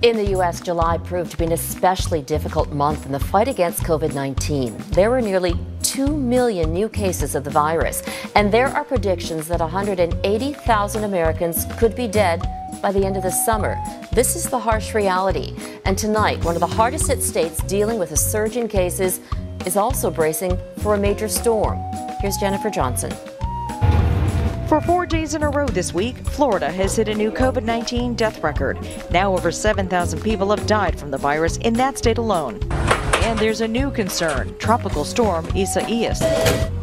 In the U.S., July proved to be an especially difficult month in the fight against COVID-19. There were nearly 2 million new cases of the virus, and there are predictions that 180,000 Americans could be dead by the end of the summer. This is the harsh reality. And tonight, one of the hardest hit states dealing with a surge in cases is also bracing for a major storm. Here's Jennifer Johnson. For 4 days in a row this week, Florida has hit a new COVID-19 death record. Now over 7,000 people have died from the virus in that state alone. And there's a new concern, Tropical Storm Isaias.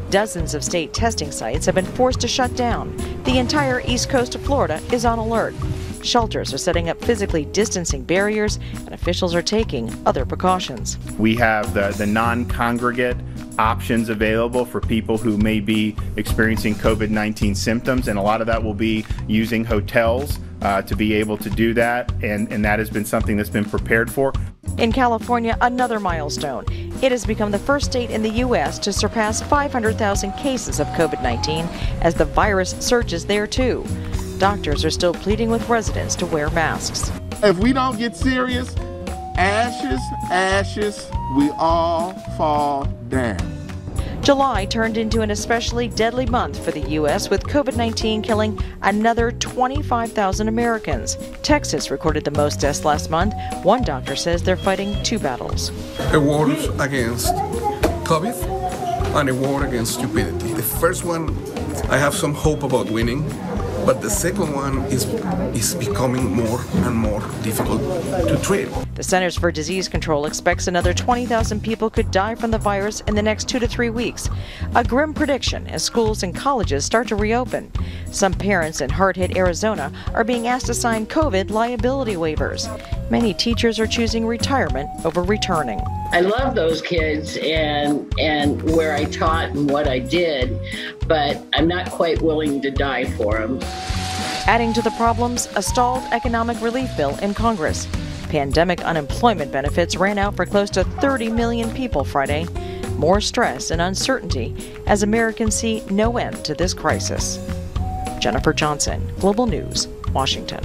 Dozens of state testing sites have been forced to shut down. The entire east coast of Florida is on alert. Shelters are setting up physically distancing barriers, and officials are taking other precautions. We have the non-congregate options available for people who may be experiencing COVID-19 symptoms, and a lot of that will be using hotels to be able to do that, and that has been something that's been prepared for. In California, another milestone. It has become the first state in the U.S. to surpass 500,000 cases of COVID-19 as the virus surges there too. Doctors are still pleading with residents to wear masks. If we don't get serious, ashes, ashes, we all fall down. July turned into an especially deadly month for the U.S., with COVID-19 killing another 25,000 Americans. Texas recorded the most deaths last month. One doctor says they're fighting two battles. A war against COVID and a war against stupidity. The first one, I have some hope about winning, but the second one is becoming more and more difficult to treat. The Centers for Disease Control expects another 20,000 people could die from the virus in the next 2 to 3 weeks. A grim prediction as schools and colleges start to reopen. Some parents in hard-hit Arizona are being asked to sign COVID liability waivers. Many teachers are choosing retirement over returning. I love those kids and where I taught and what I did, but I'm not quite willing to die for them. Adding to the problems, a stalled economic relief bill in Congress. Pandemic unemployment benefits ran out for close to 30 million people Friday. More stress and uncertainty as Americans see no end to this crisis. Jennifer Johnson, Global News, Washington.